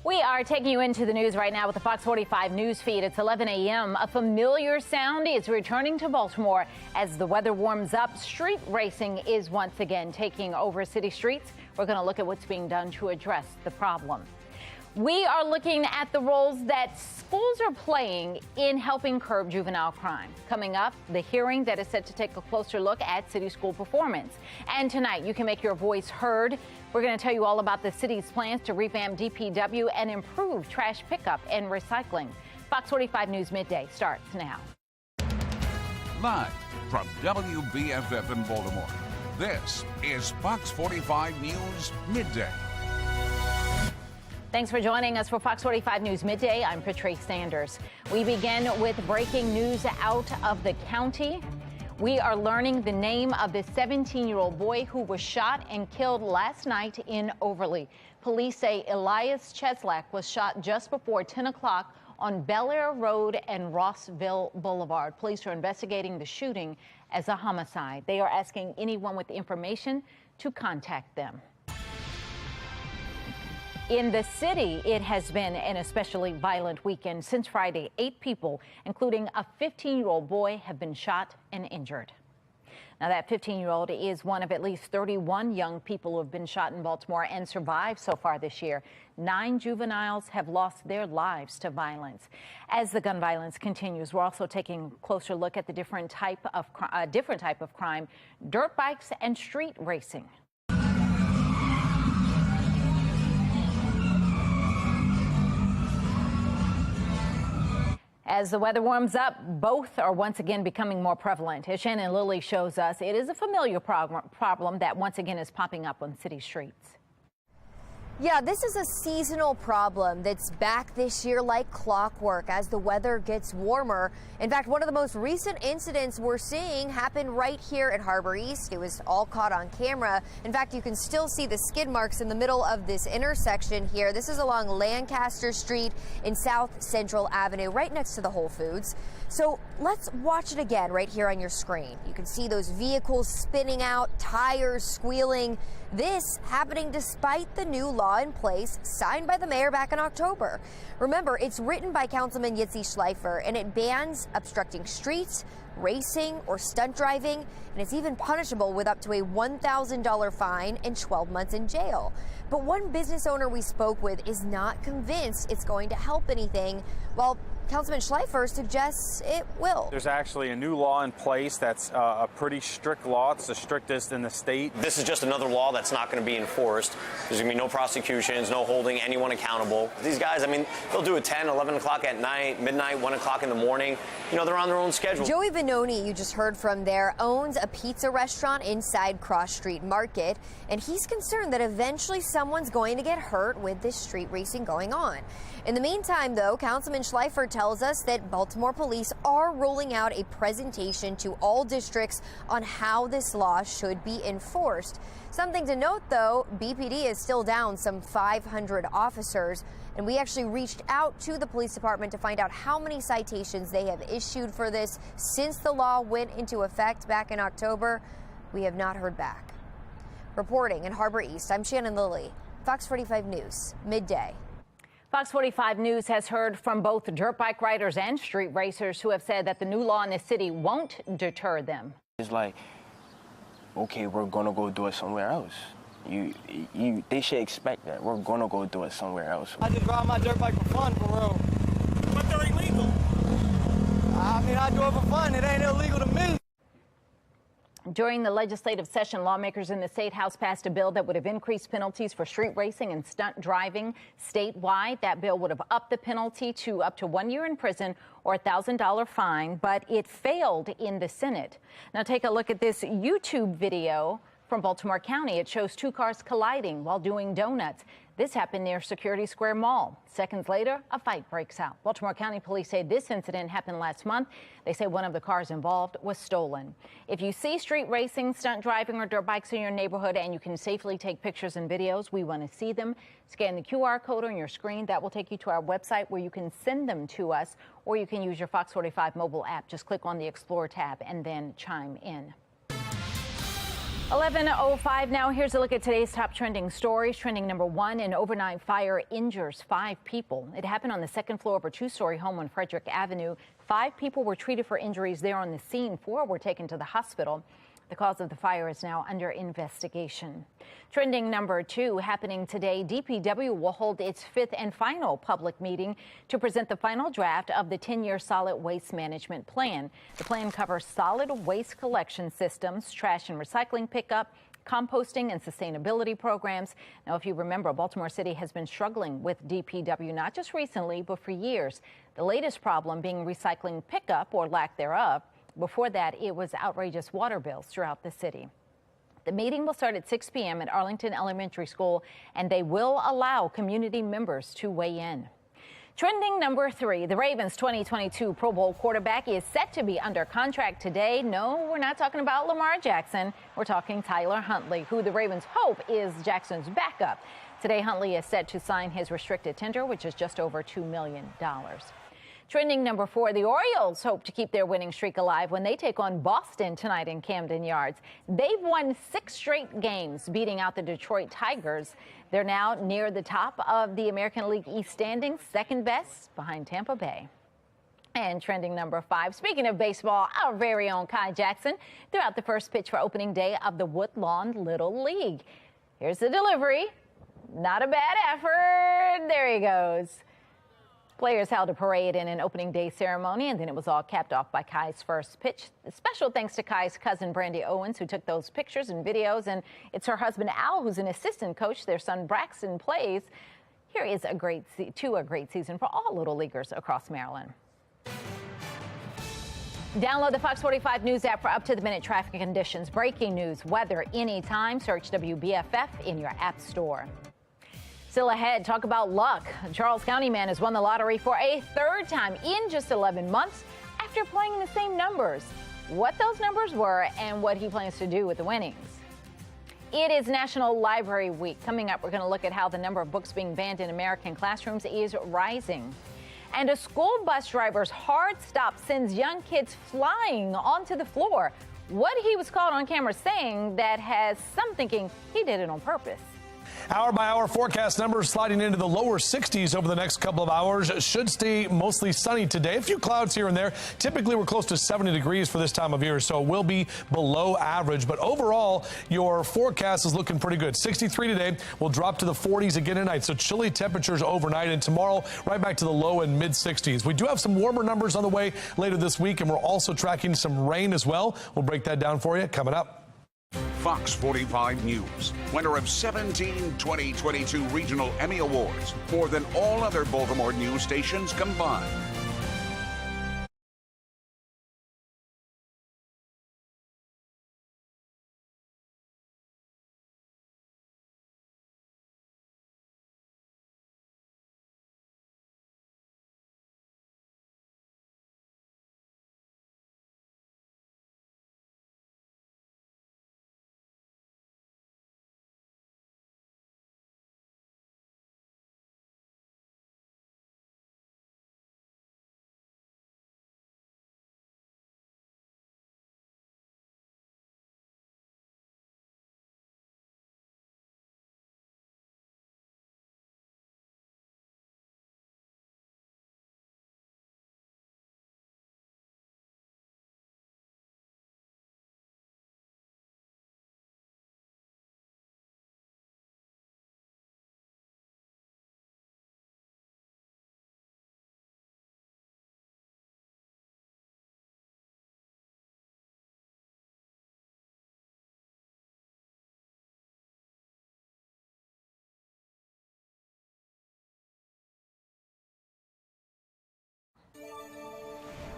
We are taking you into the news right now with the Fox 45 news feed. It's 11 a.m. A familiar sound is returning to Baltimore as the weather warms up. Street racing is once again taking over city streets. We're going to look at what's being done to address the problem. We are looking at the roles that schools are playing in helping curb juvenile crime. Coming up, the hearing that is set to take a closer look at city school performance. And tonight, you can make your voice heard. We're going to tell you all about the city's plans to revamp DPW and improve trash pickup and recycling. Fox 45 News Midday starts now. Live from WBFF in Baltimore, this is Fox 45 News Midday. Thanks for joining us for Fox 45 News Midday. I'm Patrice Sanders. We begin with breaking news out of the county. We are learning the name of the 17-year-old boy who was shot and killed last night in Overley. Police say Elias Cheslak was shot just before 10 o'clock on Bel Air Road and Rossville Boulevard. Police are investigating the shooting as a homicide. They are asking anyone with information to contact them. In the city, it has been an especially violent weekend. Since Friday, 8 people, including a 15-year-old boy, have been shot and injured. Now, that 15-year-old is one of at least 31 young people who have been shot in Baltimore and survived so far this year. 9 juveniles have lost their lives to violence. As the gun violence continues, we're also taking a closer look at the different type of crime, dirt bikes and street racing. As the weather warms up, both are once again becoming more prevalent. As Shannon Lilly shows us, it is a familiar problem that once again is popping up on city streets. Yeah, this is a seasonal problem that's back this year like clockwork as the weather gets warmer. In fact, one of the most recent incidents we're seeing happened right here at Harbor East. It was all caught on camera. In fact, you can still see the skid marks in the middle of this intersection here. This is along Lancaster Street in South Central Avenue, right next to the Whole Foods. So let's watch it again right here on your screen. You can see those vehicles spinning out, tires squealing. This happening despite the new law in place signed by the mayor back in October. Remember, it's written by Councilman Yitzi Schleifer, and it bans obstructing streets, racing, or stunt driving, and it's even punishable with up to a $1,000 fine and 12 months in jail. But one business owner we spoke with is not convinced it's going to help anything, while Councilman Schleifer suggests it will. There's actually a new law in place that's a pretty strict law. It's the strictest in the state. This is just another law that's not going to be enforced. There's going to be no prosecutions, no holding anyone accountable. These guys, I mean, they'll do it 10, 11 o'clock at night, midnight, 1 o'clock in the morning. You know, they're on their own schedule. Joey Vanoni, you just heard from there, owns a pizza restaurant inside Cross Street Market, and he's concerned that eventually someone's going to get hurt with this street racing going on. In the meantime, though, Councilman Schleifer tells us that Baltimore police are rolling out a presentation to all districts on how this law should be enforced. Something to note, though, BPD is still down some 500 officers, and we actually reached out to the police department to find out how many citations they have issued for this since the law went into effect back in October. We have not heard back. Reporting in Harbor East, I'm Shannon Lilly, Fox 45 News, Midday. Fox 45 News has heard from both dirt bike riders and street racers who have said that the new law in the city won't deter them. It's like, okay, we're gonna go do it somewhere else. They should expect that. We're gonna go do it somewhere else. I just ride my dirt bike for fun, for real. But they're illegal. I mean, I do it for fun. It ain't illegal to me. During the legislative session, lawmakers in the State House passed a bill that would have increased penalties for street racing and stunt driving statewide. That bill would have upped the penalty to up to 1 year in prison or a $1,000 fine, but it failed in the Senate. Now take a look at this YouTube video from Baltimore County. It shows 2 cars colliding while doing donuts. This happened near Security Square Mall. Seconds later, a fight breaks out. Baltimore County police say this incident happened last month. They say one of the cars involved was stolen. If you see street racing, stunt driving, or dirt bikes in your neighborhood and you can safely take pictures and videos, we want to see them. Scan the QR code on your screen. That will take you to our website where you can send them to us, or you can use your Fox 45 mobile app. Just click on the Explore tab and then chime in. 11:05 now. Here's a look at today's top trending stories. Trending number one, an overnight fire injures 5 people. It happened on the second floor of a 2-story home on Frederick Avenue. 5 people were treated for injuries there on the scene. 4 were taken to the hospital. The cause of the fire is now under investigation. Trending number 2, happening today, DPW will hold its 5th and final public meeting to present the final draft of the 10-year solid waste management plan. The plan covers solid waste collection systems, trash and recycling pickup, composting and sustainability programs. Now, if you remember, Baltimore City has been struggling with DPW not just recently, but for years. The latest problem being recycling pickup or lack thereof. Before that, it was outrageous water bills throughout the city. The meeting will start at 6 p.m. at Arlington Elementary School, and they will allow community members to weigh in. Trending number 3, the Ravens 2022 Pro Bowl quarterback is set to be under contract today. No, we're not talking about Lamar Jackson. We're talking Tyler Huntley, who the Ravens hope is Jackson's backup. Today, Huntley is set to sign his restricted tender, which is just over $2 million. Trending number 4, the Orioles hope to keep their winning streak alive when they take on Boston tonight in Camden Yards. They've won 6 straight games, beating out the Detroit Tigers. They're now near the top of the American League East standings, second best behind Tampa Bay. And trending number 5, speaking of baseball, our very own Kai Jackson threw out the first pitch for opening day of the Woodlawn Little League. Here's the delivery. Not a bad effort. There he goes. Players held a parade in an opening day ceremony, and then it was all capped off by Kai's first pitch. Special thanks to Kai's cousin, Brandy Owens, who took those pictures and videos, and it's her husband, Al, who's an assistant coach. Their son, Braxton, plays. Here is a great season for all Little Leaguers across Maryland. Download the Fox 45 News app for up-to-the-minute traffic conditions, breaking news, weather, anytime. Search WBFF in your app store. Still ahead, talk about luck. A Charles County man has won the lottery for a 3rd time in just 11 months after playing the same numbers. What those numbers were and what he plans to do with the winnings. It is National Library Week. Coming up, we're going to look at how the number of books being banned in American classrooms is rising. And a school bus driver's hard stop sends young kids flying onto the floor. What he was caught on camera saying that has some thinking he did it on purpose. Hour-by-hour forecast numbers sliding into the lower 60s over the next couple of hours. Should stay mostly sunny today. A few clouds here and there. Typically, we're close to 70 degrees for this time of year, so it will be below average. But overall, your forecast is looking pretty good. 63 today. Will drop to the 40s again tonight. So chilly temperatures overnight, and tomorrow right back to the low and mid-60s. We do have some warmer numbers on the way later this week, and we're also tracking some rain as well. We'll break that down for you coming up. Fox 45 News, winner of 17 2022 Regional Emmy Awards, more than all other Baltimore news stations combined.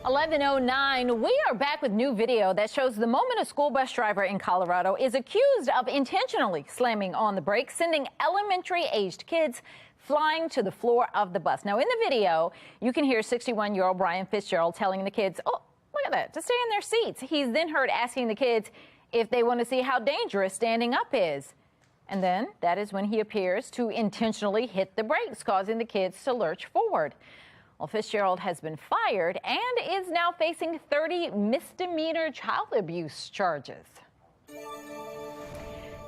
(11:09). We are back with new video that shows the moment a school bus driver in Colorado is accused of intentionally slamming on the brakes, sending elementary-aged kids flying to the floor of the bus. Now, in the video, you can hear 61-year-old Brian Fitzgerald telling the kids, "Oh, look at that, to stay in their seats." He's then heard asking the kids if they want to see how dangerous standing up is. And then that is when he appears to intentionally hit the brakes, causing the kids to lurch forward. Well, Fitzgerald has been fired and is now facing 30 misdemeanor child abuse charges.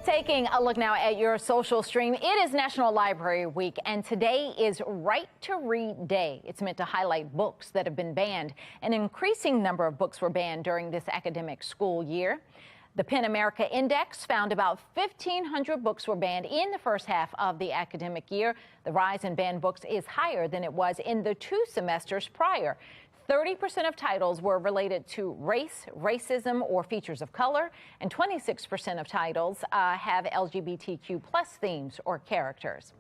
Taking a look now at your social stream, it is National Library Week, and today is Right to Read Day. It's meant to highlight books that have been banned. An increasing number of books were banned during this academic school year. The PEN America Index found about 1,500 books were banned in the first half of the academic year. The rise in banned books is higher than it was in the 2 semesters prior. 30% of titles were related to race, racism, or features of color, and 26% of titles have LGBTQ+ themes or characters.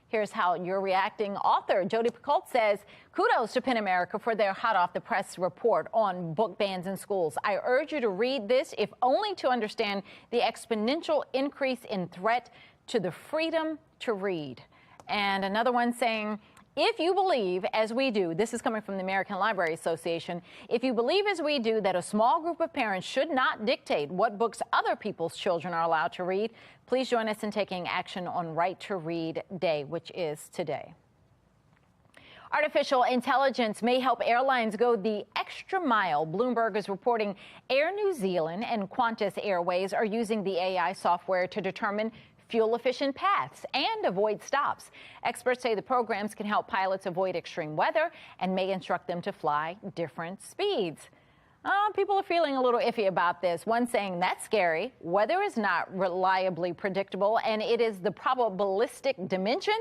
Here's how you're reacting. Author Jodi Picoult says, kudos to PEN America for their hot-off-the-press report on book bans in schools. I urge you to read this, if only to understand the exponential increase in threat to the freedom to read. And another one saying, if you believe, as we do, this is coming from the American Library Association, if you believe as we do that a small group of parents should not dictate what books other people's children are allowed to read, please join us in taking action on Right to Read Day, which is today. Artificial intelligence may help airlines go the extra mile. Bloomberg is reporting Air New Zealand and Qantas Airways are using the AI software to determine fuel-efficient paths and avoid stops. Experts say the programs can help pilots avoid extreme weather and may instruct them to fly different speeds. People are feeling a little iffy about this. One saying that's scary. Weather is not reliably predictable, and it is the probabilistic dimension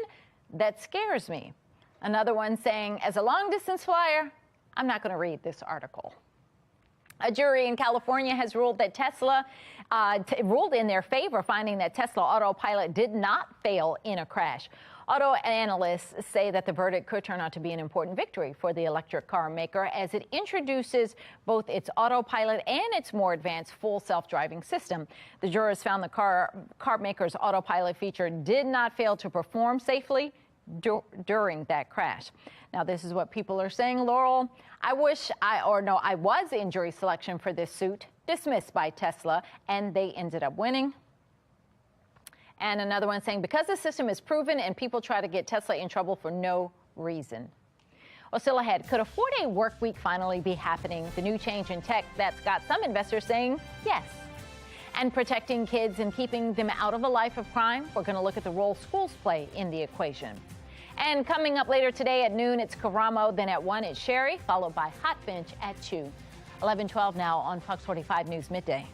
that scares me. Another one saying, as a long-distance flyer, I'm not going to read this article. A jury in California has ruled that Tesla ruled in their favor, finding that Tesla autopilot did not fail in a crash. Auto analysts say that the verdict could turn out to be an important victory for the electric car maker as it introduces both its autopilot and its more advanced full self-driving system. The jurors found the car maker's autopilot feature did not fail to perform safely during that crash. Now, this is what people are saying, Laurel. I was in jury selection for this suit, dismissed by Tesla, and they ended up winning. And another one saying, because the system is proven and people try to get Tesla in trouble for no reason. Well, still ahead, could a 4-day work week finally be happening? The new change in tech that's got some investors saying yes. And protecting kids and keeping them out of a life of crime, we're going to look at the role schools play in the equation. And coming up later today at noon, it's Karamo. Then at 1, it's Sherry, followed by Hot Bench at 2. 11:12 now on Fox 45 News Midday.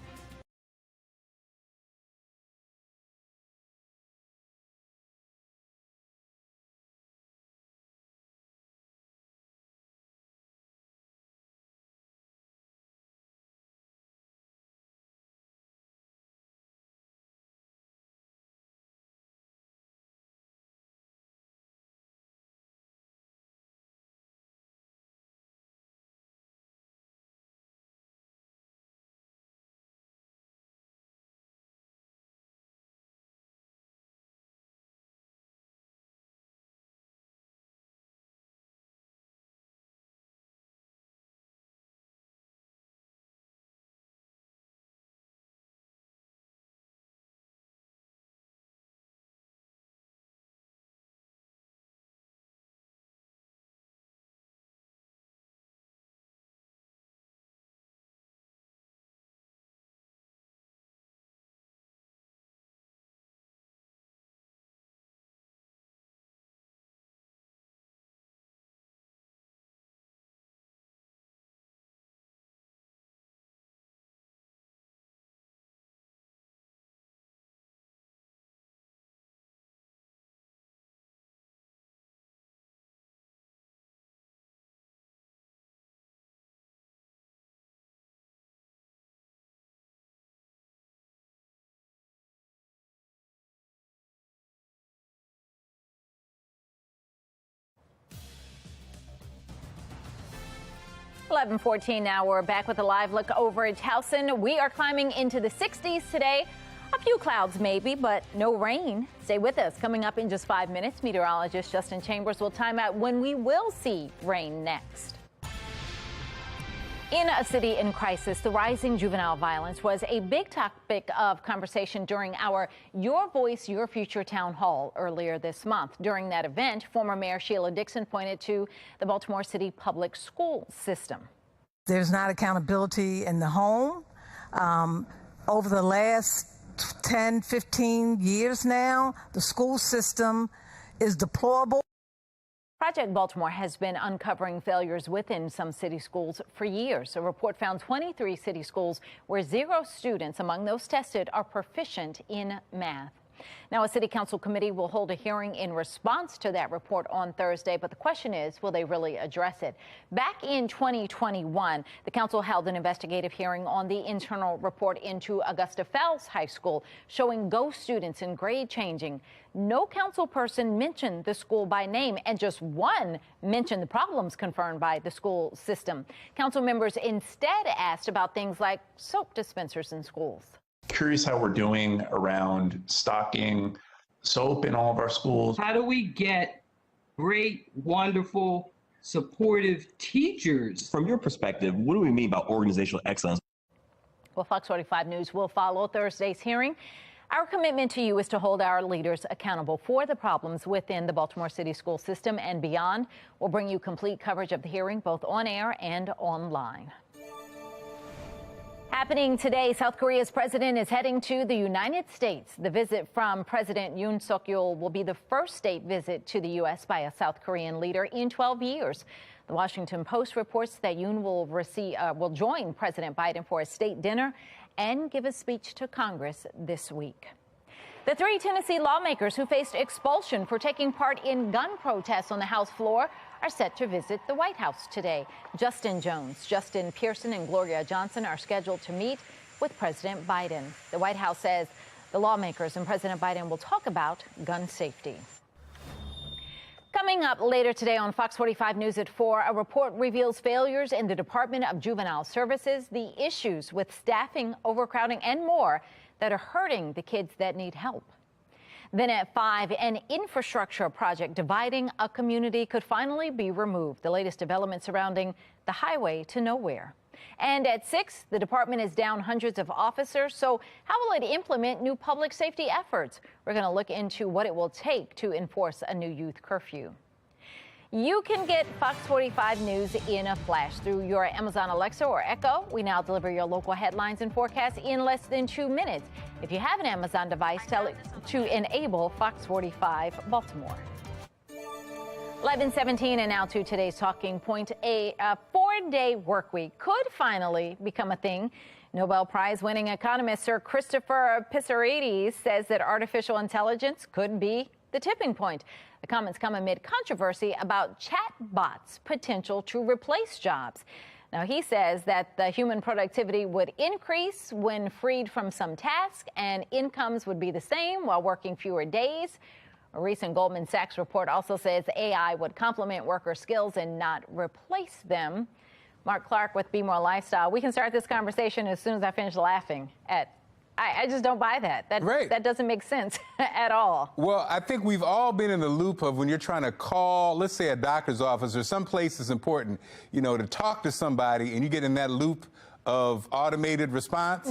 (11:14) now. We're back with a live look over at Towson. We are climbing into the 60s today. A few clouds maybe, but no rain. Stay with us. Coming up in just 5 minutes, meteorologist Justin Chambers will time out when we will see rain next. In a city in crisis, the rising juvenile violence was a big topic of conversation during our Your Voice, Your Future town hall earlier this month. During that event, former Mayor Sheila Dixon pointed to the Baltimore City public school system. There's not accountability in the home. Over the last 10, 15 years now. The school system is deplorable. Project Baltimore has been uncovering failures within some city schools for years. A report found 23 city schools where 0 students among those tested are proficient in math. Now, a city council committee will hold a hearing in response to that report on Thursday, but the question is, will they really address it? Back in 2021, the council held an investigative hearing on the internal report into Augusta Fells High School showing ghost students in grade changing. No council person mentioned the school by name, and just one mentioned the problems confirmed by the school system. Council members instead asked about things like soap dispensers in schools. Curious how we're doing around stocking soap in all of our schools. How do we get great, wonderful, supportive teachers? From your perspective, what do we mean by organizational excellence? Well, Fox 45 News will follow Thursday's hearing. Our commitment to you is to hold our leaders accountable for the problems within the Baltimore City school system and beyond. We'll bring you complete coverage of the hearing, both on air and online. Happening today, South Korea's president is heading to the United States. The visit from President Yoon Suk-yeol will be the first state visit to the U.S. by a South Korean leader in 12 years. The Washington Post reports that Yoon will join President Biden for a state dinner and give a speech to Congress this week. The 3 Tennessee lawmakers who faced expulsion for taking part in gun protests on the House floor are set to visit the White House today. Justin Jones, Justin Pearson, and Gloria Johnson are scheduled to meet with President Biden. The White House says the lawmakers and President Biden will talk about gun safety. Coming up later today on Fox 45 News at 4, a report reveals failures in the Department of Juvenile Services, the issues with staffing, overcrowding, and more that are hurting the kids that need help. Then at 5, an infrastructure project dividing a community could finally be removed. The latest development surrounding the highway to nowhere. And at 6, the department is down hundreds of officers. So how will it implement new public safety efforts? We're going to look into what it will take to enforce a new youth curfew. You can get Fox 45 News in a flash through your Amazon Alexa or Echo. We now deliver your local headlines and forecasts in less than 2 minutes. If you have an Amazon device, tell it to enable Fox 45 Baltimore. 11:17 and now to today's talking point. A 4-day work week could finally become a thing. Nobel Prize winning economist Sir Christopher Pissarides says that artificial intelligence could be the tipping point. The comments come amid controversy about chatbots' potential to replace jobs. Now, he says that the human productivity would increase when freed from some tasks and incomes would be the same while working fewer days. A recent Goldman Sachs report also says AI would complement worker skills and not replace them. Mark Clark with Be More Lifestyle. We can start this conversation as soon as I finish laughing at I just don't buy that. That doesn't make sense at all. Well, I think we've all been in the loop of when you're trying to call, let's say, a doctor's office or some place that's important, you know, to talk to somebody, and you get in that loop of automated response.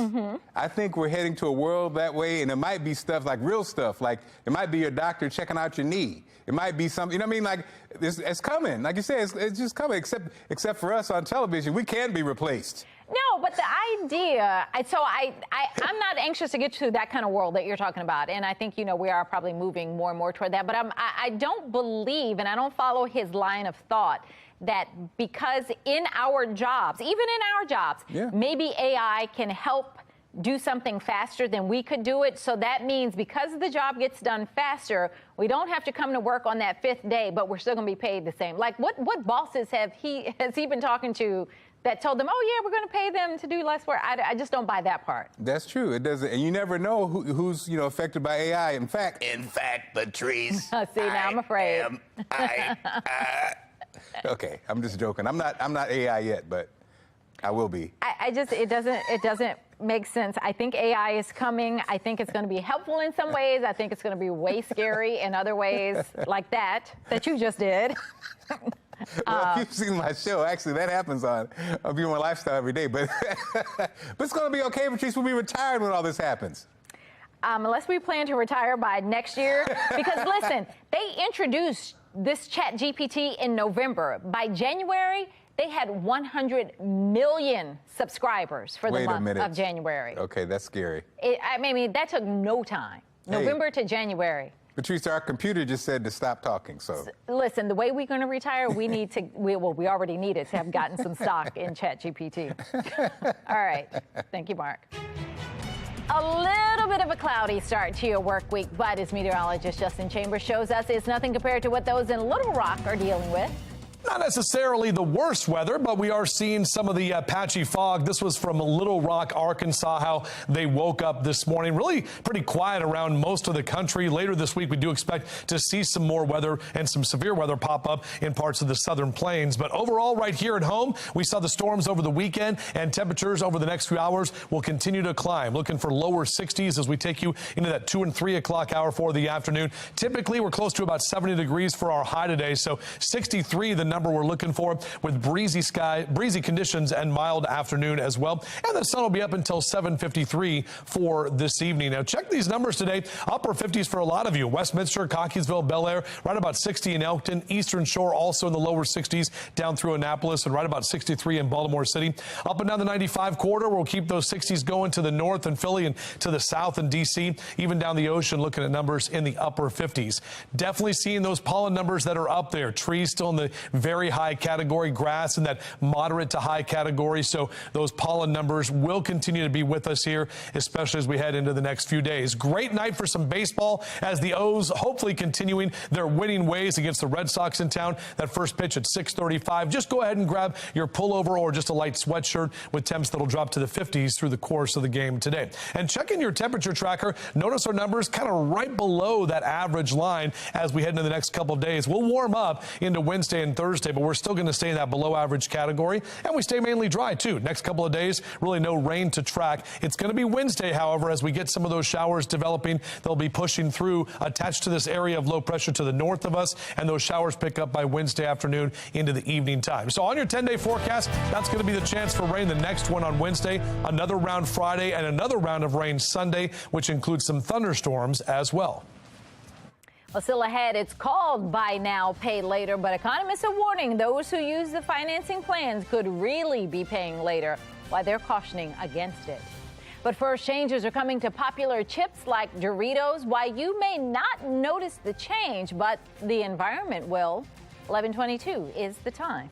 I think we're heading to a world that way, and it might be stuff like real stuff, like it might be your doctor checking out your knee. It might be something, you know what I mean? Like it's coming. Like you said, it's just coming. Except for us on television, we can be replaced. No, but the idea, I'm not anxious to get to that kind of world that you're talking about. And I think, you know, we are probably moving more and more toward that. But I don't believe, and I don't follow his line of thought, that because in our jobs, even in our jobs, maybe AI can help do something faster than we could do it. So that means because the job gets done faster, we don't have to come to work on that 5th day, but we're still going to be paid the same. Like what bosses has he been talking to that told them, oh, yeah, we're going to pay them to do less work? I just don't buy that part. That's true. It doesn't. And you never know who's, you know, affected by AI. In fact, Patrice. See, now I'm afraid. Okay, I'm just joking. I'm not AI yet, but I will be. It doesn't make sense. I think AI is coming. I think it's going to be helpful in some ways. I think it's going to be way scary in other ways, like that you just did. Well, you've seen my show. Actually, that happens on Be More Lifestyle every day. But it's going to be okay, Patrice. We'll be retired when all this happens. Unless we plan to retire by next year. Because, listen, they introduced this Chat GPT in November. By January, They had 100 million subscribers for the Wait a month minute. of January. Okay, that's scary. I mean, that took no time. November to January. Patrice, our computer just said to stop talking, so. Listen, the way we're going to retire, we need to, we already needed to have gotten some stock in ChatGPT. All right. Thank you, Mark. A little bit of a cloudy start to your work week, but as meteorologist Justin Chambers shows us, it's nothing compared to what those in Little Rock are dealing with. Not necessarily the worst weather, but we are seeing some of the patchy fog. This was from Little Rock, Arkansas, how they woke up this morning. Really pretty quiet around most of the country. Later this week, we do expect to see some more weather and some severe weather pop up in parts of the southern plains. But overall, right here at home, we saw the storms over the weekend, and temperatures over the next few hours will continue to climb. Looking for lower 60s as we take you into that 2 and 3 o'clock hour for the afternoon. Typically, we're close to about 70 degrees for our high today, so 63 the number we're looking for, with breezy sky, breezy conditions, and mild afternoon as well. And the sun will be up until 7:53 for this evening. Now check these numbers today. Upper 50s for a lot of you. Westminster, Cockeysville, Bel Air, right about 60 in Elkton. Eastern Shore also in the lower 60s down through Annapolis, and right about 63 in Baltimore City. Up and down the 95 corridor, we'll keep those 60s going to the north in Philly and to the south in D.C. Even down the ocean, looking at numbers in the upper 50s. Definitely seeing those pollen numbers that are up there. Trees still in the very high category, grass in that moderate to high category. So those pollen numbers will continue to be with us here, especially as we head into the next few days. Great night for some baseball as the O's hopefully continuing their winning ways against the Red Sox in town. That first pitch at 6:35. Just go ahead and grab your pullover or just a light sweatshirt with temps that'll drop to the 50s through the course of the game today. And check in your temperature tracker. Notice our numbers kind of right below that average line as we head into the next couple of days. We'll warm up into Wednesday and Thursday, but we're still going to stay in that below average category, and we stay mainly dry too. Next couple of days, really no rain to track. It's going to be Wednesday, however, as we get some of those showers developing. They'll be pushing through, attached to this area of low pressure to the north of us, and those showers pick up by Wednesday afternoon into the evening time. So on your 10-day forecast, that's going to be the chance for rain. The next one on Wednesday, another round Friday, and another round of rain Sunday, which includes some thunderstorms as well. Well, still ahead, it's called buy now, pay later, but economists are warning those who use the financing plans could really be paying later, why they're cautioning against it. But first, changes are coming to popular chips like Doritos, why you may not notice the change, but the environment will. 11:22 is the time.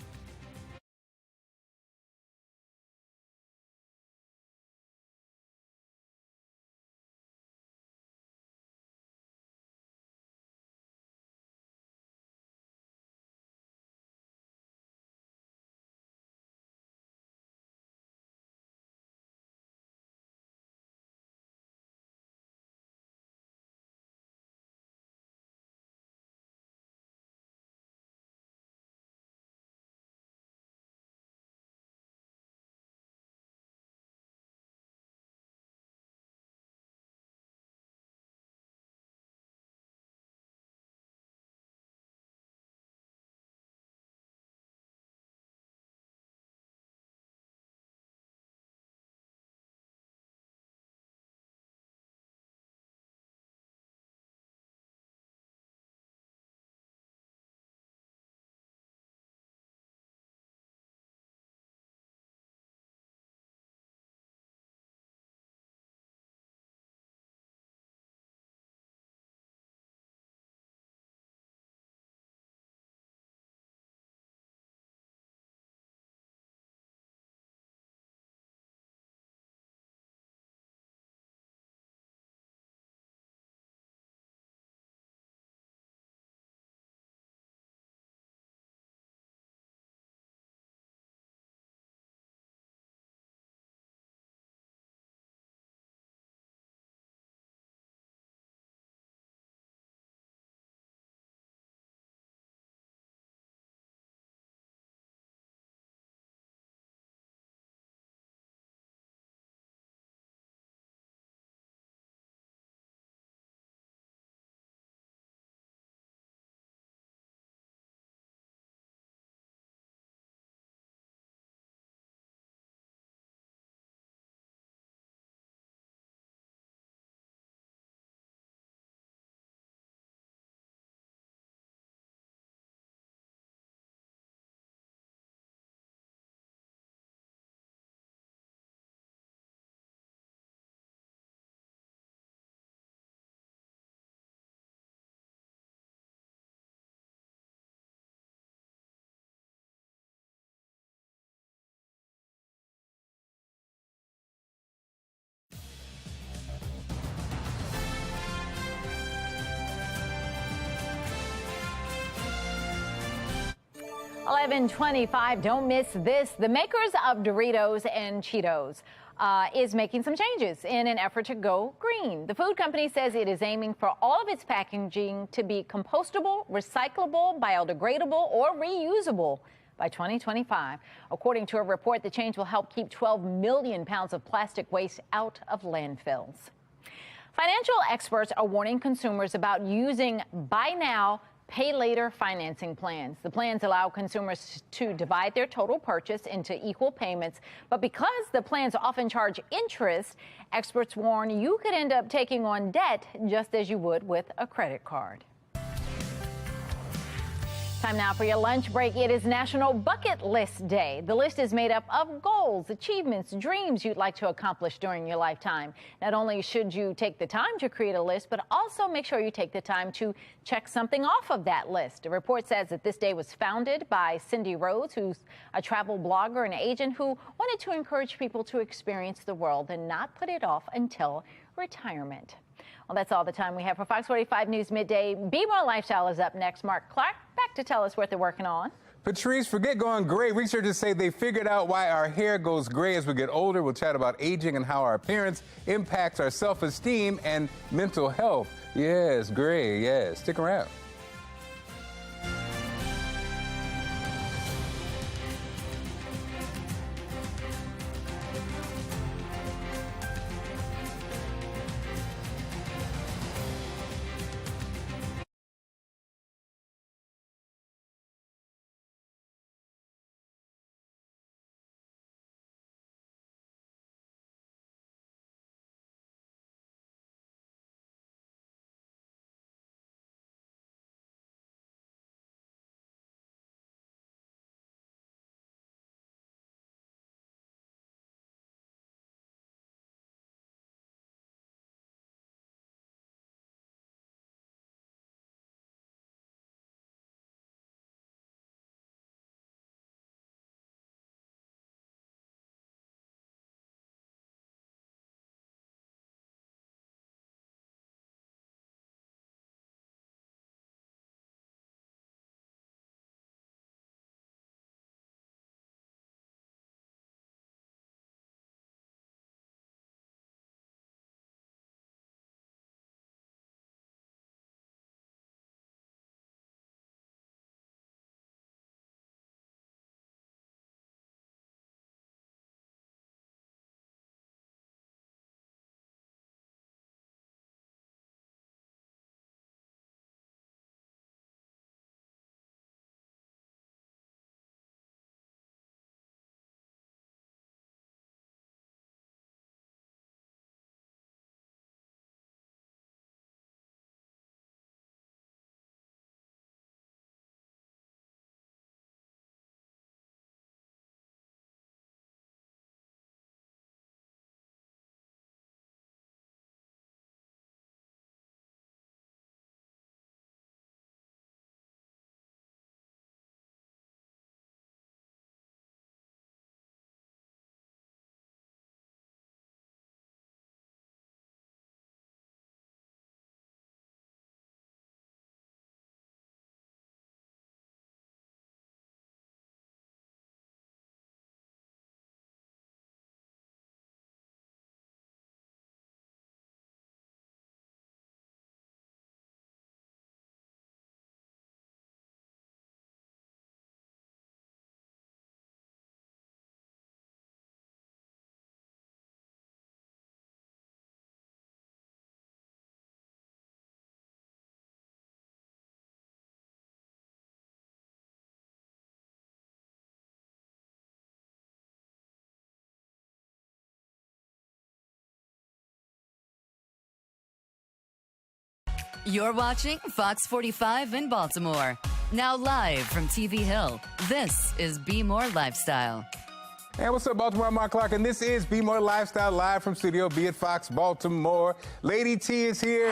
11:25. Don't miss this. The makers of Doritos and Cheetos is making some changes in an effort to go green. The food company says it is aiming for all of its packaging to be compostable, recyclable, biodegradable, or reusable by 2025. According to a report, the change will help keep 12 million pounds of plastic waste out of landfills. Financial experts are warning consumers about using buy now, pay later financing plans. The plans allow consumers to divide their total purchase into equal payments, but because the plans often charge interest, experts warn you could end up taking on debt just as you would with a credit card. Time now for your lunch break. It is National Bucket List Day. The list is made up of goals, achievements, dreams you'd like to accomplish during your lifetime. Not only should you take the time to create a list, but also make sure you take the time to check something off of that list. A report says that this day was founded by Cindy Rhodes, who's a travel blogger and agent who wanted to encourage people to experience the world and not put it off until retirement. Well, that's all the time we have for Fox 45 News Midday. Be More Lifestyle is up next. Mark Clark back to tell us what they're working on. Patrice, forget going gray. Researchers say they figured out why our hair goes gray as we get older. We'll chat about aging and how our appearance impacts our self-esteem and mental health. Yes, gray, yes. Stick around. You're watching Fox 45 in Baltimore. Now live from TV Hill, this is Be More Lifestyle. Hey, what's up, Baltimore? I'm Mark Clark, and this is Be More Lifestyle, live from Studio B at Fox Baltimore. Lady T is here,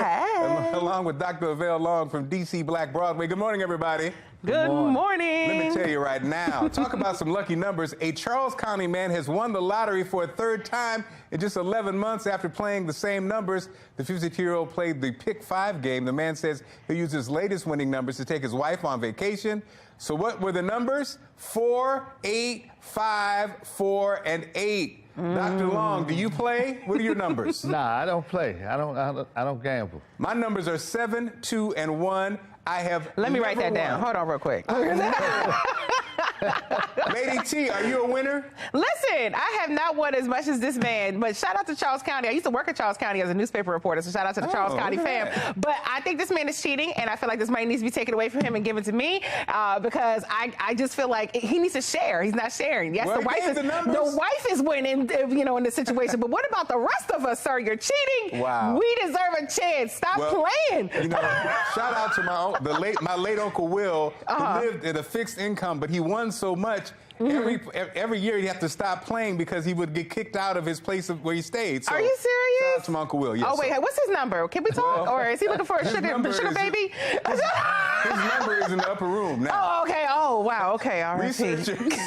along with Dr. Avell Long from DC Black Broadway. Good morning, everybody. Good morning. Let me tell you right now, talk about some lucky numbers. A Charles County man has won the lottery for a third time in just 11 months after playing the same numbers. The 52-year-old played the Pick 5 game. The man says he'll use his latest winning numbers to take his wife on vacation. So what were the numbers? 4, 8, 5, 4, and 8. Dr. Long, do you play? What are your numbers? Nah, I don't play. I don't gamble. My numbers are 7, 2, and 1. I have. Let me write that down. Hold on real quick. Lady T, are you a winner? Listen, I have not won as much as this man, but shout out to Charles County. I used to work at Charles County as a newspaper reporter, so shout out to the Charles County fam. But I think this man is cheating, and I feel like this money needs to be taken away from him and given to me because I just feel like he needs to share. He's not sharing. Yes, well, the wife is winning, in this situation. But what about the rest of us, sir? You're cheating. Wow. We deserve a chance. Stop playing. Shout out to my late Uncle Will, who lived at a fixed income, but he won so much. Every year he'd have to stop playing because he would get kicked out of his place where he stayed. So, are you serious? Shout out to my Uncle Will. Yes, oh wait, what's his number? Can we talk? Or is he looking for a sugar baby? His number is in the upper room now. Oh, okay. Oh, wow. Okay. All right. Researchers.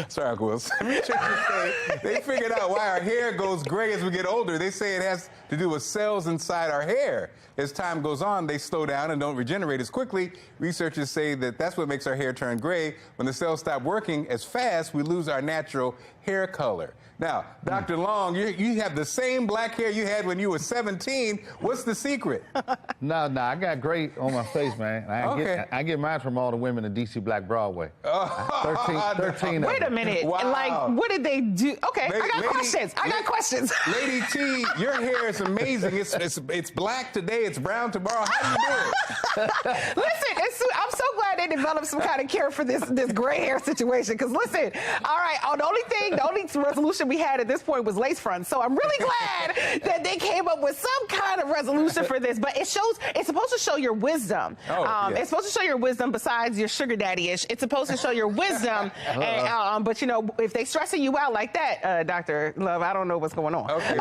Sorry, Uncle Will. Researchers say they figured out why our hair goes gray as we get older. They say it has to do with cells inside our hair. As time goes on, they slow down and don't regenerate as quickly. Researchers say that that's what makes our hair turn gray. When the cells stop working as fast, we lose our natural hair color. Now, Dr. Long, you have the same black hair you had when you were 17. What's the secret? No, I got gray on my face, man. I get mine from all the women in DC Black Broadway. 13 Wait a minute. Wow. Like, what did they do? Okay, I got questions. Lady T, your hair is amazing. It's black today, it's brown tomorrow. How do you do it? Listen, I'm so glad they developed some kind of cure for this gray hair situation. Because listen, all right, the only resolution we had at this point was lace fronts. So I'm really glad that they came up with some kind of resolution for this. But it's supposed to show your wisdom. Yes. It's supposed to show your wisdom besides your sugar daddy-ish. It's supposed to show your wisdom. But if they stressing you out like that, Dr. Love, I don't know what's going on. Okay.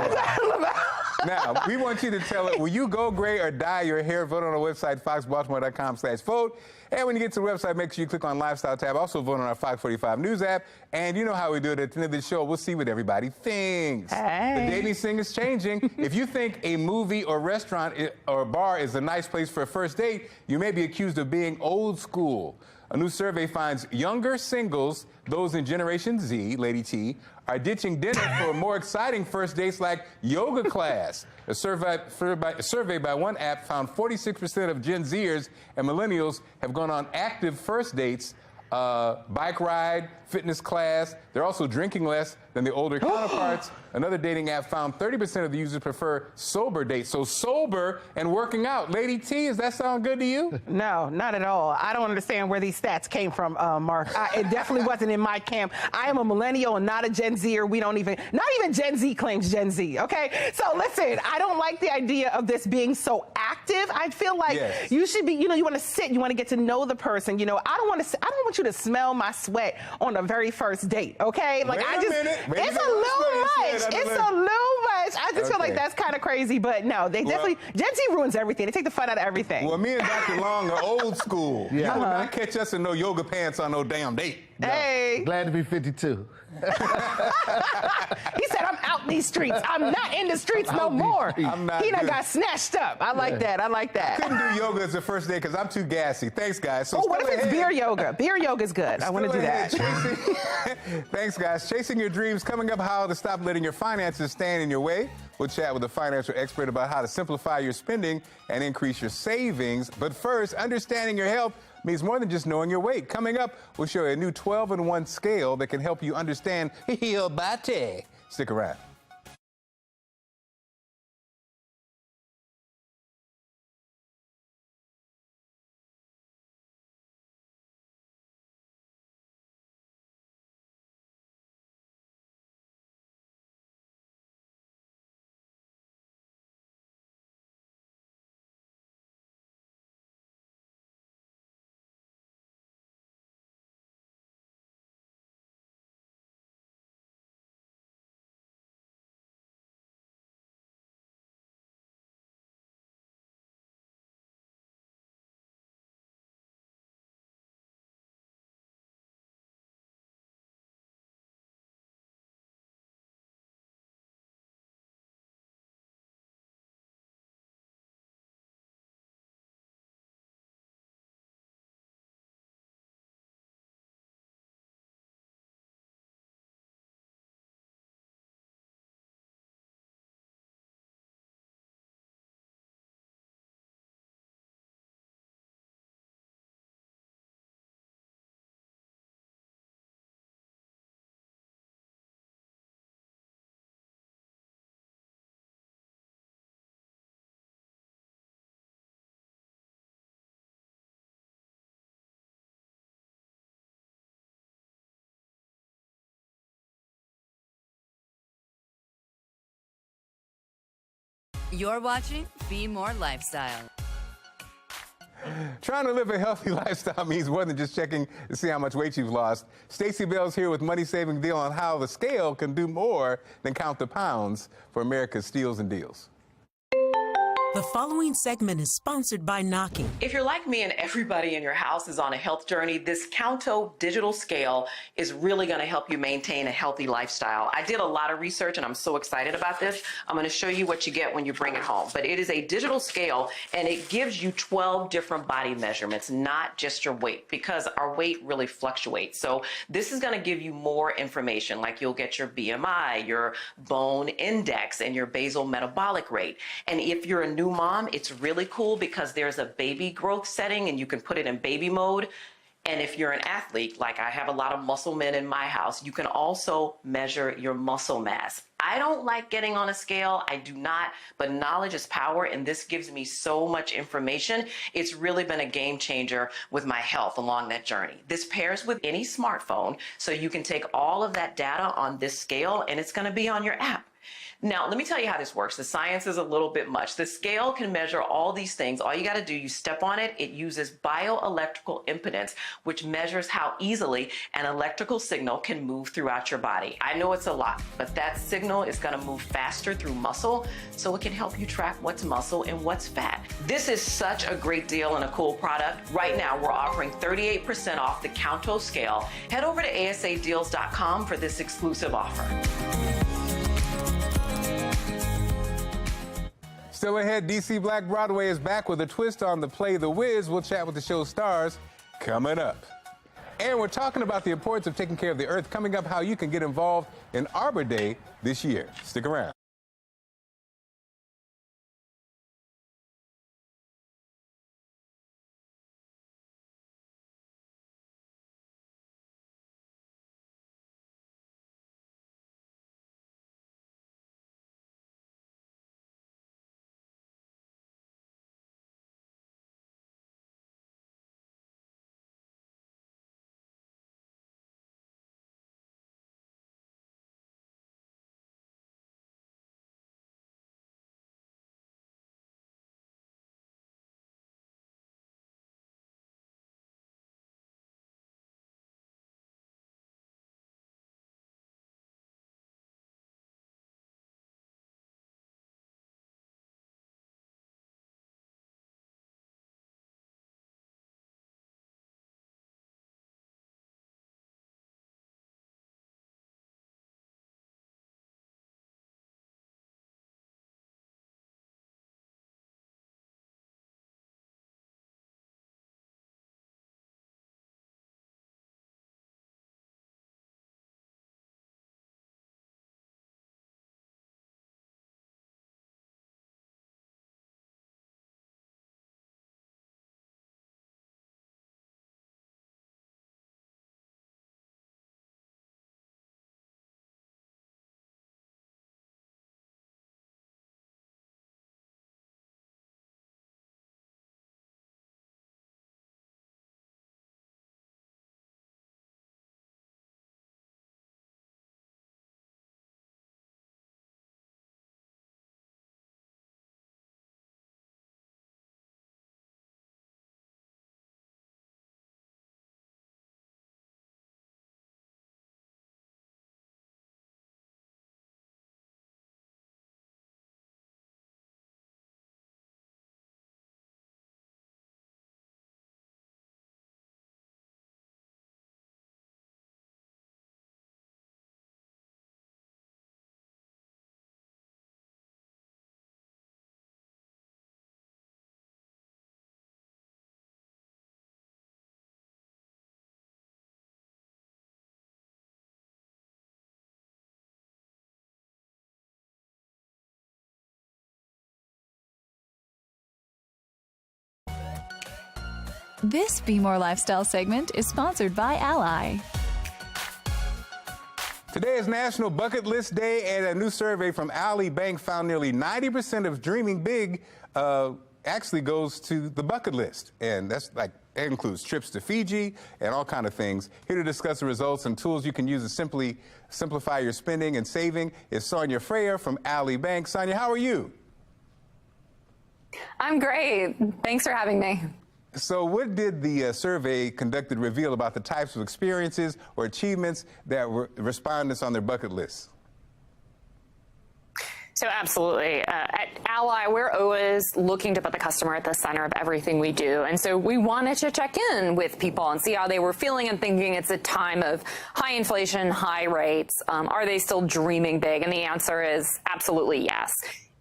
Now, we want you to tell it, will you go gray or dye your hair? Vote on our website, foxbaltimore.com/vote. And when you get to the website, make sure you click on Lifestyle tab. Also vote on our Fox 45 News app. And you know how we do it at the end of the show. We'll see what everybody thinks. Hey. The dating scene is changing. If you think a movie or restaurant or bar is a nice place for a first date, you may be accused of being old school. A new survey finds younger singles, those in Generation Z, Lady T, are ditching dinner for more exciting first dates like yoga class. A survey by one app found 46% of Gen Zers and millennials have gone on active first dates, bike ride, fitness class. They're also drinking less than the older counterparts. Another dating app found 30% of the users prefer sober dates. So sober and working out. Lady T, does that sound good to you? No, not at all. I don't understand where these stats came from, Mark. It definitely wasn't in my camp. I am a millennial and not a Gen Zer. Not even Gen Z claims Gen Z, okay? So listen, I don't like the idea of this being so active. I feel like you should be, you want to sit, you want to get to know the person. I don't want you to smell my sweat on the very first date, okay? Like it's a little much. It's a little much. I just feel like that's kind of crazy, but no, they definitely, Gen Z ruins everything. They take the fun out of everything. Well, me and Dr. Long are old school. Yeah. You will not catch us in no yoga pants on no damn date. Hey. Glad to be 52. He said, I'm out these streets. I'm not in the streets no more. He done got snatched up. I like that. I like that. Couldn't do yoga as a first day because I'm too gassy. Thanks, guys. So what if it's beer yoga? Beer yoga is good. I want to do that. Thanks, guys. Chasing your dreams, coming up how to stop letting your finances stand in your way. We'll chat with a financial expert about how to simplify your spending and increase your savings. But first, understanding your health means more than just knowing your weight. Coming up, we'll show you a new 12-in-1 scale that can help you understand your body. Stick around. You're watching Be More Lifestyle. Trying to live a healthy lifestyle means more than just checking to see how much weight you've lost. Stacey Bell's here with money-saving deal on how the scale can do more than count the pounds for America's Steals and Deals. The following segment is sponsored by Knocking. If you're like me and everybody in your house is on a health journey, this Counto digital scale is really going to help you maintain a healthy lifestyle. I did a lot of research and I'm so excited about this. I'm going to show you what you get when you bring it home. But it is a digital scale and it gives you 12 different body measurements, not just your weight, because our weight really fluctuates. So this is going to give you more information, like you'll get your BMI, your bone index, and your basal metabolic rate. And if you're a new mom, it's really cool because there's a baby growth setting and you can put it in baby mode. And if you're an athlete, like I have a lot of muscle men in my house, you can also measure your muscle mass. I don't like getting on a scale. I do not, but knowledge is power, and this gives me so much information. It's really been a game changer with my health along that journey. This pairs with any smartphone, so you can take all of that data on this scale, and it's going to be on your app. Now, let me tell you how this works. The science is a little bit much. The scale can measure all these things. All you got to do, you step on it. It uses bioelectrical impedance, which measures how easily an electrical signal can move throughout your body. I know it's a lot, but that signal is going to move faster through muscle, so it can help you track what's muscle and what's fat. This is such a great deal and a cool product. Right now, we're offering 38% off the Counto scale. Head over to asadeals.com for this exclusive offer. Still ahead, DC Black Broadway is back with a twist on the play The Wiz. We'll chat with the show's stars coming up. And we're talking about the importance of taking care of the earth. Coming up, how you can get involved in Arbor Day this year. Stick around. This Be More Lifestyle segment is sponsored by Ally. Today is National Bucket List Day, and a new survey from Ally Bank found nearly 90% of dreaming big actually goes to the bucket list. And that includes trips to Fiji and all kind of things. Here to discuss the results and tools you can use to simply simplify your spending and saving is Sonia Freya from Ally Bank. Sonia, how are you? I'm great. Thanks for having me. So what did the survey conducted reveal about the types of experiences or achievements that were respondents on their bucket list? So absolutely. At Ally, we're always looking to put the customer at the center of everything we do. And so we wanted to check in with people and see how they were feeling and thinking. It's a time of high inflation, high rates. Are they still dreaming big? And the answer is absolutely yes.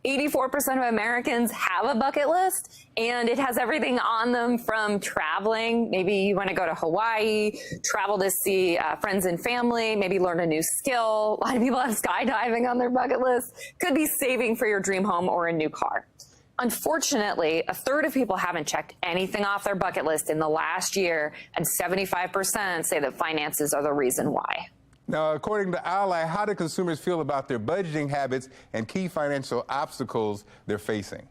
84% of Americans have a bucket list, and it has everything on them from traveling. Maybe you want to go to Hawaii, travel to see friends and family, maybe learn a new skill. A lot of people have skydiving on their bucket list. Could be saving for your dream home or a new car. Unfortunately, a third of people haven't checked anything off their bucket list in the last year, and 75% say that finances are the reason why. Now, according to Ally, how do consumers feel about their budgeting habits and key financial obstacles they're facing?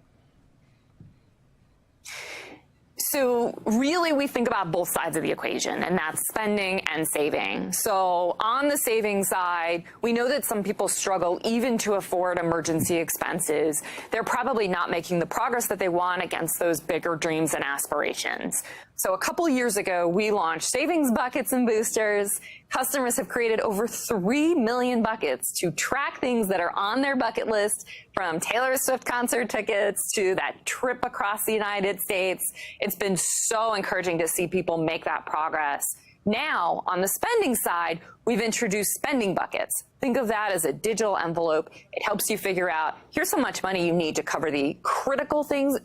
So really, we think about both sides of the equation, and that's spending and saving. So on the saving side, we know that some people struggle even to afford emergency expenses. They're probably not making the progress that they want against those bigger dreams and aspirations. So a couple years ago, we launched savings buckets and boosters. Customers have created over 3 million buckets to track things that are on their bucket list, from Taylor Swift concert tickets to that trip across the United States. It's been so encouraging to see people make that progress. Now, on the spending side, we've introduced spending buckets. Think of that as a digital envelope. It helps you figure out, here's how much money you need to cover the critical things,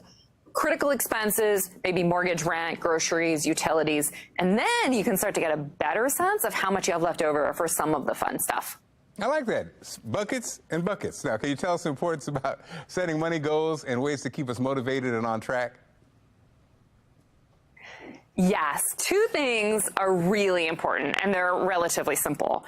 critical expenses, maybe mortgage, rent, groceries, utilities, and then you can start to get a better sense of how much you have left over for some of the fun stuff. I like that. Buckets and buckets. Now, can you tell us the importance about setting money goals and ways to keep us motivated and on track? Yes, 2 things are really important, and they're relatively simple.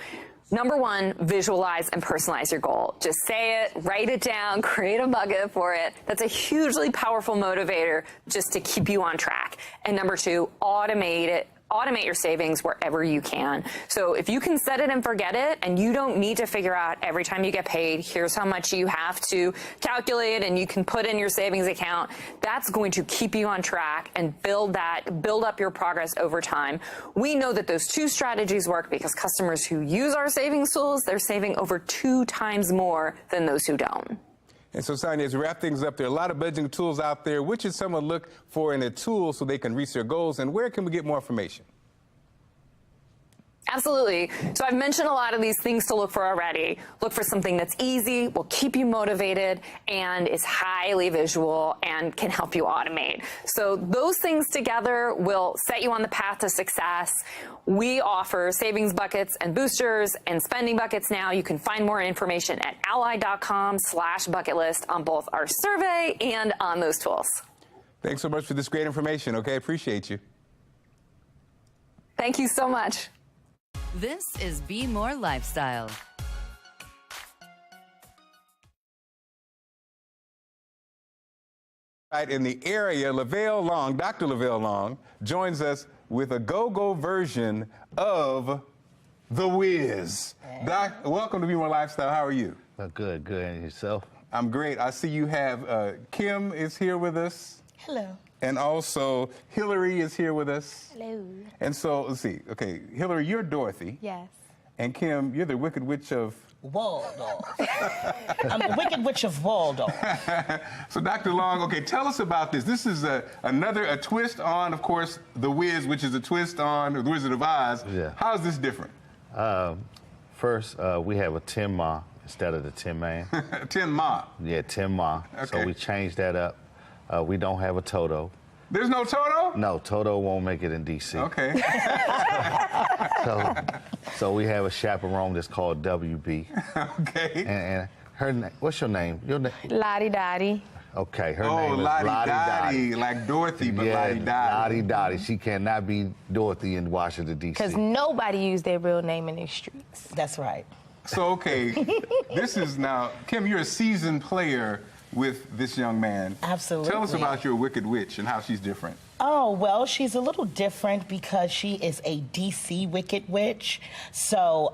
Number 1, visualize and personalize your goal. Just say it, write it down, create a bucket for it. That's a hugely powerful motivator just to keep you on track. And number 2, automate it. Automate your savings wherever you can. So if you can set it and forget it, and you don't need to figure out every time you get paid, here's how much you have to calculate, and you can put in your savings account, that's going to keep you on track and build up your progress over time. We know that those 2 strategies work because customers who use our savings tools, they're saving over 2 times more than those who don't. And so, Sonia, as we wrap things up, there are a lot of budgeting tools out there. Which should someone look for in a tool so they can reach their goals, and where can we get more information? Absolutely. So I've mentioned a lot of these things to look for already. Look for something that's easy, will keep you motivated, and is highly visual and can help you automate. So those things together will set you on the path to success. We offer savings buckets and boosters and spending buckets now. You can find more information at ally.com/bucket list on both our survey and on those tools. Thanks so much for this great information, okay? Appreciate you. Thank you so much. This is Be More Lifestyle. Right in the area, Lavelle Long, Dr. Lavelle Long, joins us with a go-go version of The Wiz. Doc, welcome to Be More Lifestyle. How are you? Good, good. And yourself? I'm great. I see you have Kim is here with us. Hello. And also, Hillary is here with us. Hello. And so, let's see. Okay, Hillary, you're Dorothy. Yes. And Kim, you're the Wicked Witch of... Waldorf. I'm the Wicked Witch of Waldorf. So, Dr. Long, okay, tell us about this. This is a twist on, of course, The Wiz, which is a twist on The Wizard of Oz. Yeah. How is this different? First, we have a Tin Ma instead of the Tin Man. Tin Ma? Yeah, Tin Ma. Okay. So we changed that up. We don't have a Toto. There's no Toto? No, Toto won't make it in D.C. Okay. So we have a chaperone that's called WB. Okay. And her name, what's your name? Lottie Dottie. Okay, her name is Lottie Dottie. Like Dorothy, but yeah, Lottie Dottie. Lottie Dottie. She cannot be Dorothy in Washington, D.C. Because nobody used their real name in these streets. That's right. So, okay, this is now, Kim, you're a seasoned player with this young man. Absolutely. Tell us about your Wicked Witch and how she's different. Oh, well, she's a little different because she is a DC Wicked Witch. So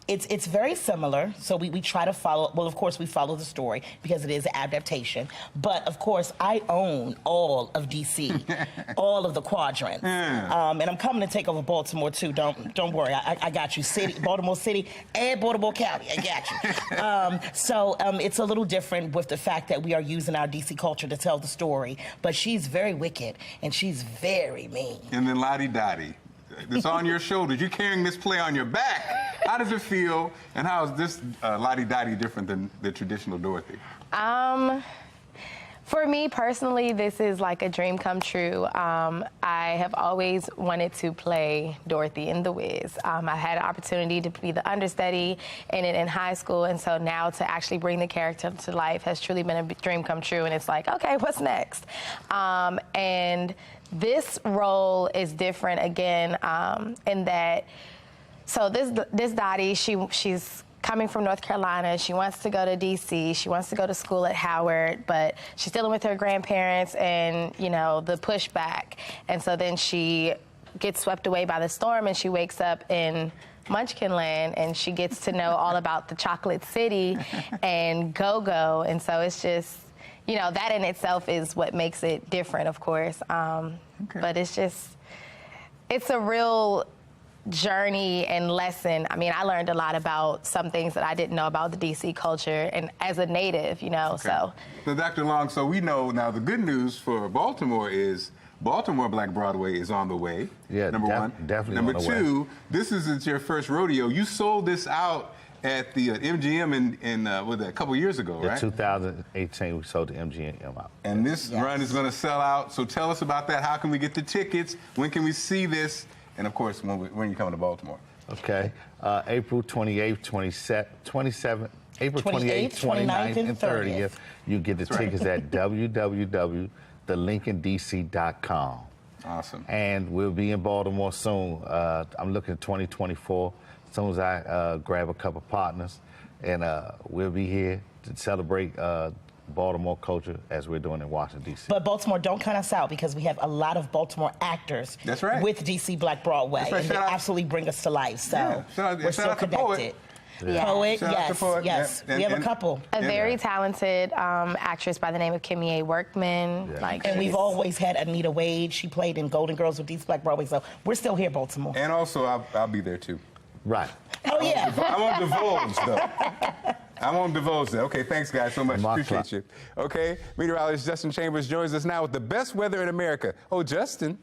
It's very similar. So we try to follow. Well, of course, we follow the story because it is an adaptation. But of course, I own all of DC, all of the quadrants, and I'm coming to take over Baltimore too. Don't worry, I got you. Baltimore City and Baltimore County. I got you. So it's a little different with the fact that we are using our DC culture to tell the story. But she's very wicked and she's very mean. And then Lottie Dottie. It's on your shoulders. You're carrying this play on your back. How does it feel? And how is this Lottie Dottie different than the traditional Dorothy? For me personally, this is like a dream come true. I have always wanted to play Dorothy in The Wiz. I had an opportunity to be the understudy in it in high school, and so now to actually bring the character to life has truly been a dream come true, and it's like, okay, what's next? And this role is different again in that, so this Dottie, she's coming from North Carolina. She wants to go to D.C. She wants to go to school at Howard, but she's dealing with her grandparents and, you know, the pushback. And so then she gets swept away by the storm and she wakes up in Munchkinland and she gets to know all about the Chocolate City and Go-Go. And so it's just, you know, that in itself is what makes it different, of course. But it's a real journey and lesson. I mean, I learned a lot about some things that I didn't know about the DC culture, and as a native, you know, so. So Dr. Long, so we know now the good news for Baltimore is Baltimore Black Broadway is on the way. Yeah, number one. Definitely Number on the two, way. this isn't your first rodeo. You sold this out at the MGM in a couple years ago, right? 2018, we sold the MGM out. And this run is going to sell out. So tell us about that. How can we get the tickets? When can we see this? And of course, when you come to Baltimore. Okay, April 28th, 27th, April 28th, 29th, and 30th. You get the tickets at www.thelincolndc.com. Awesome. And we'll be in Baltimore soon. I'm looking at 2024. As soon as I grab a couple partners, and we'll be here to celebrate Baltimore culture as we're doing in Washington, D.C. But Baltimore, don't count us out because we have a lot of Baltimore actors with DC Black Broadway. That's right. And they absolutely bring us to life. So we're still connected. Poet, yes. We have a couple. A very talented actress by the name of Kimmy A. Workman. Yeah. And we've always had Anita Wade. She played in Golden Girls with DC Black Broadway. So we're still here, Baltimore. And also, I'll be there too. Right. Oh, yeah. I won't divulge, though. I won't divulge that. Okay, thanks, guys, so much. Appreciate you. Okay, meteorologist Justin Chambers joins us now with the best weather in America. Oh, Justin.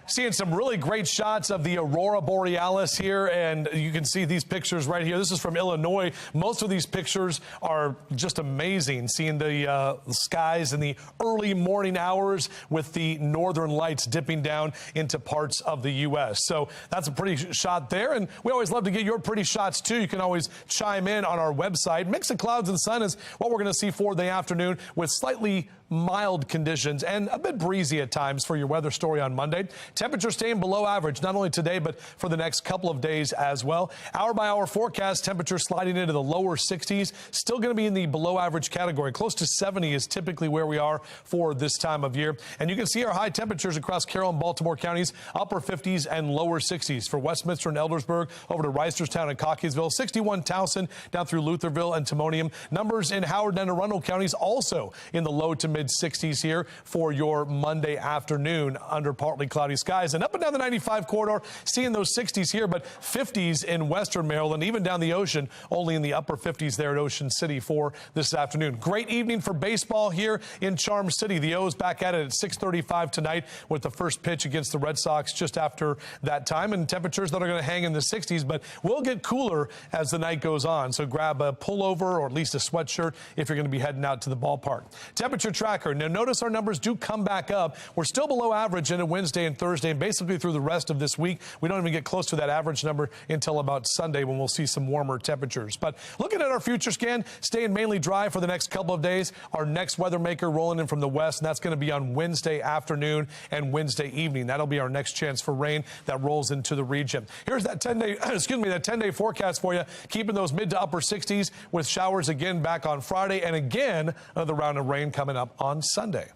Seeing some really great shots of the Aurora Borealis here, and you can see these pictures right here. This is from Illinois. Most of these pictures are just amazing, seeing the skies in the early morning hours with the northern lights dipping down into parts of the U.S. So that's a pretty shot there, and we always love to get your pretty shots, too. You can always chime in on our website. Mix of clouds and sun is what we're going to see for the afternoon with slightly mild conditions and a bit breezy at times for your weather story on Monday. Temperatures staying below average, not only today, but for the next couple of days as well. Hour by hour forecast, temperature sliding into the lower 60s, still going to be in the below average category. Close to 70 is typically where we are for this time of year. And you can see our high temperatures across Carroll and Baltimore counties, upper 50s and lower 60s. For Westminster and Eldersburg, over to Reisterstown and Cockeysville, 61 Towson, down through Lutherville and Timonium. Numbers in Howard and Arundel counties also in the low to mid 60s here for your Monday afternoon under partly cloudy skies. And up and down the 95 corridor, seeing those 60s here, but 50s in western Maryland, even down the ocean, only in the upper 50s there at Ocean City for this afternoon. Great evening for baseball here in Charm City. The O's back at it at 6:35 tonight with the first pitch against the Red Sox just after that time, and temperatures that are going to hang in the 60s, but will get cooler as the night goes on. So grab a pullover or at least a sweatshirt if you're going to be heading out to the ballpark. Temperature tracker. Now notice our numbers do come back up. We're still below average into Wednesday and Thursday, and basically through the rest of this week. We don't even get close to that average number until about Sunday when we'll see some warmer temperatures. But looking at our future scan, staying mainly dry for the next couple of days. Our next weather maker rolling in from the west, and that's going to be on Wednesday afternoon and Wednesday evening. That'll be our next chance for rain that rolls into the region. Here's that 10-day, that 10-day forecast for you, keeping those mid to upper 60s with showers again back on Friday, and again another round of rain coming up on Sunday.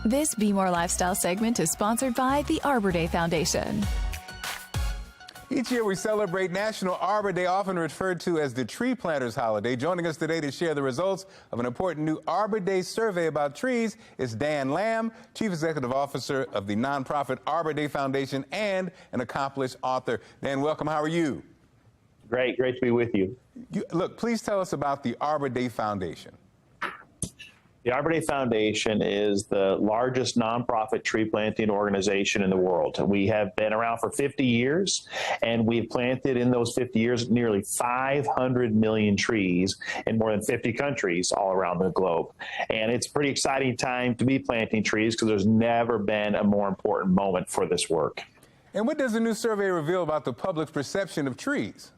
This Be More Lifestyle segment is sponsored by the Arbor Day Foundation. Each year we celebrate National Arbor Day, often referred to as the Tree Planters Holiday. Joining us today to share the results of an important new Arbor Day survey about trees is Dan Lamb, Chief Executive Officer of the nonprofit Arbor Day Foundation and an accomplished author. Dan, welcome. How are you? Great to be with you. Look, please tell us about the Arbor Day Foundation. The Arbor Day Foundation is the largest nonprofit tree planting organization in the world. We have been around for 50 years, and we've planted in those 50 years nearly 500 million trees in more than 50 countries all around the globe. And it's a pretty exciting time to be planting trees because there's never been a more important moment for this work. And what does the new survey reveal about the public's perception of trees?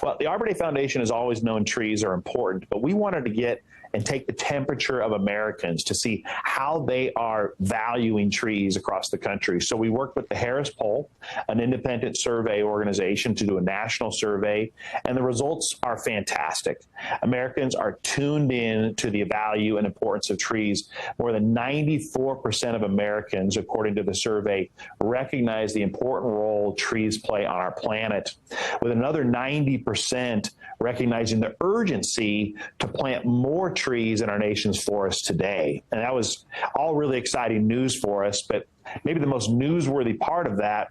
Well, the Arbor Day Foundation has always known trees are important, but we wanted to get and take the temperature of Americans to see how they are valuing trees across the country. So we worked with the Harris Poll, an independent survey organization, to do a national survey, and the results are fantastic. Americans are tuned in to the value and importance of trees. More than 94% of Americans, according to the survey, recognize the important role trees play on our planet, with another 90% recognizing the urgency to plant more trees in our nation's forests today. And that was all really exciting news for us. But maybe the most newsworthy part of that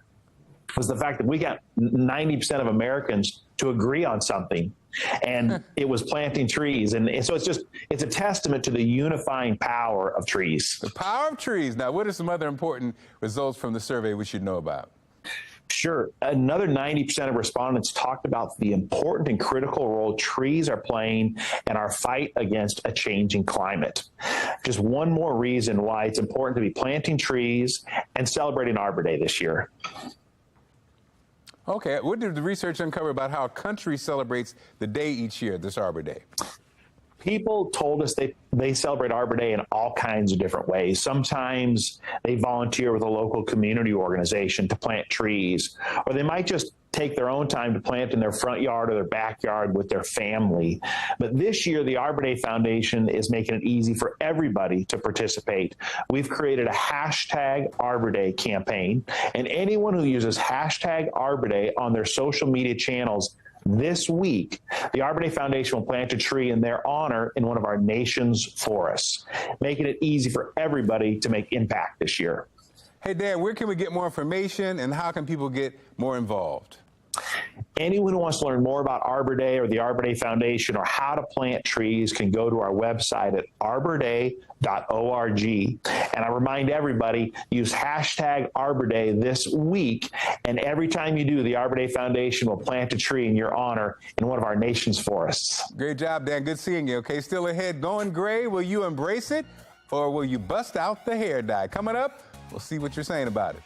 was the fact that we got 90% of Americans to agree on something. And it was planting trees. And so it's a testament to the unifying power of trees. The power of trees. Now, what are some other important results from the survey we should know about? Sure. Another 90% of respondents talked about the important and critical role trees are playing in our fight against a changing climate. Just one more reason why it's important to be planting trees and celebrating Arbor Day this year. Okay. What did the research uncover about how a country celebrates the day each year, this Arbor Day? People told us they celebrate Arbor Day in all kinds of different ways. Sometimes they volunteer with a local community organization to plant trees, or they might just take their own time to plant in their front yard or their backyard with their family. But this year, the Arbor Day Foundation is making it easy for everybody to participate. We've created a hashtag Arbor Day campaign, and anyone who uses hashtag Arbor Day on their social media channels this week, the Arbor Day Foundation will plant a tree in their honor in one of our nation's forests, making it easy for everybody to make impact this year. Hey, Dan, where can we get more information and how can people get more involved? Anyone who wants to learn more about Arbor Day or the Arbor Day Foundation or how to plant trees can go to our website at arborday.org. And I remind everybody, use hashtag Arbor Day this week. And every time you do, the Arbor Day Foundation will plant a tree in your honor in one of our nation's forests. Great job, Dan. Good seeing you. Okay, still ahead. Going gray, will you embrace it or will you bust out the hair dye? Coming up, we'll see what you're saying about it.